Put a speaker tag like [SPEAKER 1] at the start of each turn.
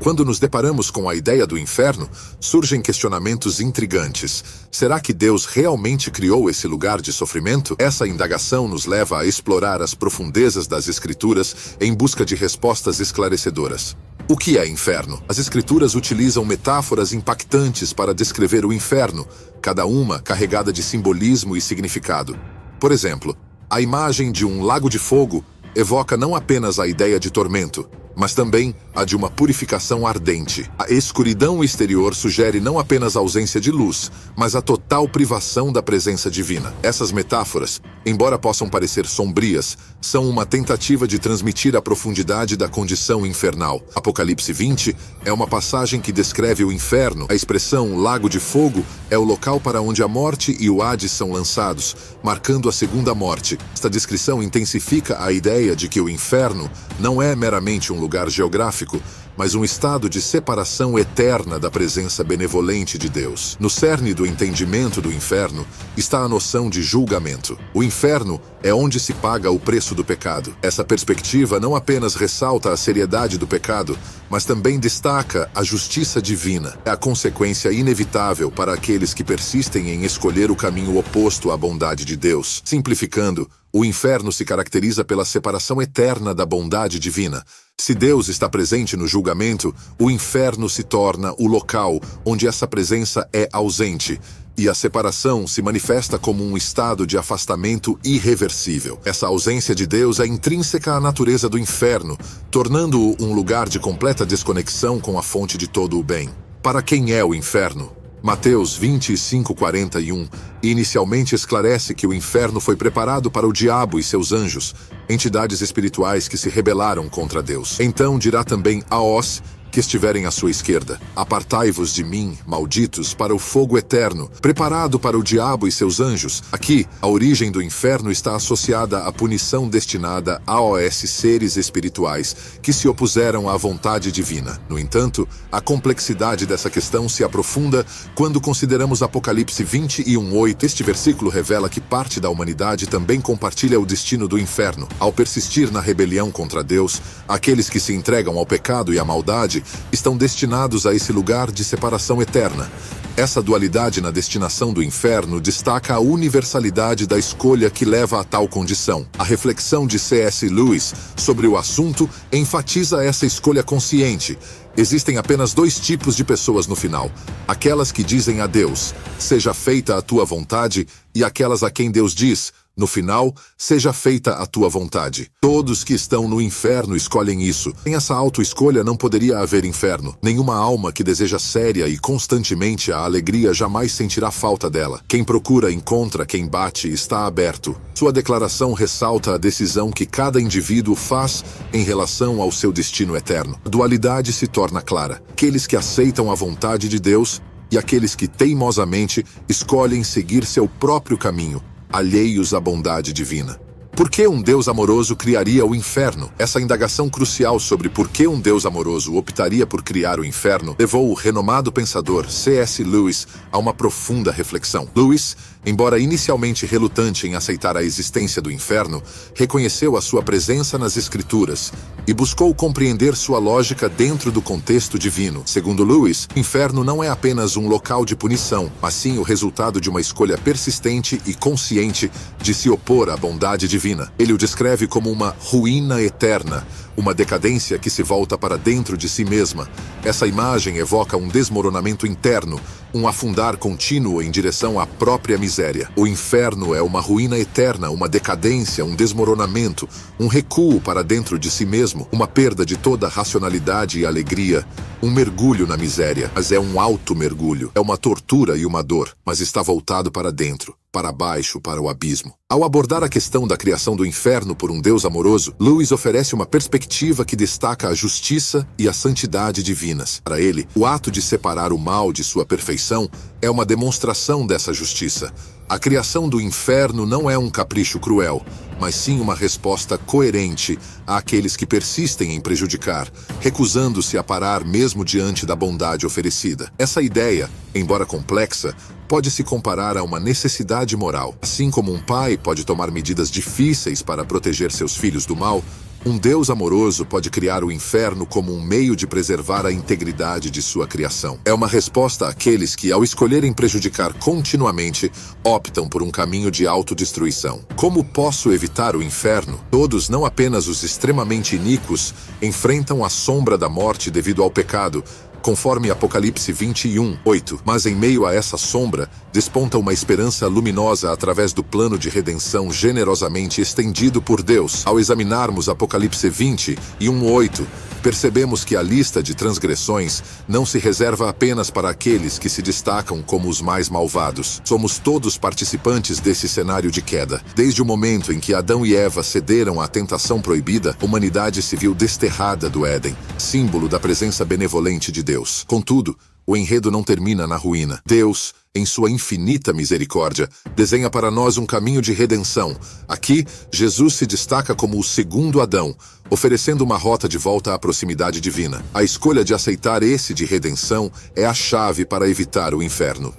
[SPEAKER 1] Quando nos deparamos com a ideia do inferno, surgem questionamentos intrigantes. Será que Deus realmente criou esse lugar de sofrimento? Essa indagação nos leva a explorar as profundezas das Escrituras em busca de respostas esclarecedoras. O que é inferno? As Escrituras utilizam metáforas impactantes para descrever o inferno, cada uma carregada de simbolismo e significado. Por exemplo, a imagem de um lago de fogo evoca não apenas a ideia de tormento, mas também a de uma purificação ardente. A escuridão exterior sugere não apenas a ausência de luz, mas a total privação da presença divina. Essas metáforas, embora possam parecer sombrias, são uma tentativa de transmitir a profundidade da condição infernal. Apocalipse 20 é uma passagem que descreve o inferno. A expressão lago de fogo é o local para onde a morte e o Hades são lançados, marcando a segunda morte. Esta descrição intensifica a ideia de que o inferno não é meramente um lugar geográfico, mas um estado de separação eterna da presença benevolente de Deus. No cerne do entendimento do inferno está a noção de julgamento. O inferno é onde se paga o preço do pecado. Essa perspectiva não apenas ressalta a seriedade do pecado, mas também destaca a justiça divina. É a consequência inevitável para aqueles que persistem em escolher o caminho oposto à bondade de Deus. Simplificando, o inferno se caracteriza pela separação eterna da bondade divina. Se Deus está presente no julgamento, o inferno se torna o local onde essa presença é ausente, e a separação se manifesta como um estado de afastamento irreversível. Essa ausência de Deus é intrínseca à natureza do inferno, tornando-o um lugar de completa desconexão com a fonte de todo o bem. Para quem é o inferno? Mateus 25:41 inicialmente esclarece que o inferno foi preparado para o diabo e seus anjos, entidades espirituais que se rebelaram contra Deus. Então dirá também aos que estiverem à sua esquerda: apartai-vos de mim, malditos, para o fogo eterno, preparado para o diabo e seus anjos. Aqui, a origem do inferno está associada à punição destinada aos seres espirituais que se opuseram à vontade divina. No entanto, a complexidade dessa questão se aprofunda quando consideramos Apocalipse 21:8. Este versículo revela que parte da humanidade também compartilha o destino do inferno. Ao persistir na rebelião contra Deus, aqueles que se entregam ao pecado e à maldade estão destinados a esse lugar de separação eterna. Essa dualidade na destinação do inferno destaca a universalidade da escolha que leva a tal condição. A reflexão de C.S. Lewis sobre o assunto enfatiza essa escolha consciente. Existem apenas dois tipos de pessoas no final: aquelas que dizem a Deus, seja feita a tua vontade, e aquelas a quem Deus diz, no final, seja feita a tua vontade. Todos que estão no inferno escolhem isso. Sem essa autoescolha não poderia haver inferno. Nenhuma alma que deseja séria e constantemente a alegria jamais sentirá falta dela. Quem procura encontra, quem bate está aberto. Sua declaração ressalta a decisão que cada indivíduo faz em relação ao seu destino eterno. A dualidade se torna clara. Aqueles que aceitam a vontade de Deus e aqueles que teimosamente escolhem seguir seu próprio caminho, alheios à bondade divina. Por que um Deus amoroso criaria o inferno? Essa indagação crucial sobre por que um Deus amoroso optaria por criar o inferno levou o renomado pensador C.S. Lewis a uma profunda reflexão. Lewis, embora inicialmente relutante em aceitar a existência do inferno, reconheceu a sua presença nas Escrituras e buscou compreender sua lógica dentro do contexto divino. Segundo Lewis, o inferno não é apenas um local de punição, mas sim o resultado de uma escolha persistente e consciente de se opor à bondade divina. Ele o descreve como uma ruína eterna, uma decadência que se volta para dentro de si mesma. Essa imagem evoca um desmoronamento interno, um afundar contínuo em direção à própria miséria. O inferno é uma ruína eterna, uma decadência, um desmoronamento, um recuo para dentro de si mesmo, uma perda de toda racionalidade e alegria, um mergulho na miséria. Mas é um alto mergulho, é uma tortura e uma dor, mas está voltado para dentro, para baixo, para o abismo. Ao abordar a questão da criação do inferno por um Deus amoroso, Lewis oferece uma perspectiva que destaca a justiça e a santidade divinas. Para ele, o ato de separar o mal de sua perfeição é uma demonstração dessa justiça. A criação do inferno não é um capricho cruel, mas sim uma resposta coerente àqueles que persistem em prejudicar, recusando-se a parar mesmo diante da bondade oferecida. Essa ideia, embora complexa, pode se comparar a uma necessidade moral. Assim como um pai pode tomar medidas difíceis para proteger seus filhos do mal, Um Deus amoroso pode criar o inferno como um meio de preservar a integridade de sua criação. É uma resposta àqueles que, ao escolherem prejudicar continuamente, optam por um caminho de autodestruição. Como posso evitar o inferno? Todos, não apenas os extremamente iníquos, enfrentam a sombra da morte devido ao pecado, conforme Apocalipse 21:8. Mas em meio a essa sombra, desponta uma esperança luminosa através do plano de redenção generosamente estendido por Deus. Ao examinarmos Apocalipse 21:8, percebemos que a lista de transgressões não se reserva apenas para aqueles que se destacam como os mais malvados. Somos todos participantes desse cenário de queda. Desde o momento em que Adão e Eva cederam à tentação proibida, a humanidade se viu desterrada do Éden, símbolo da presença benevolente de Deus. Contudo, o enredo não termina na ruína. Deus, em sua infinita misericórdia, desenha para nós um caminho de redenção. Aqui, Jesus se destaca como o segundo Adão, oferecendo uma rota de volta à proximidade divina. A escolha de aceitar esse de redenção é a chave para evitar o inferno.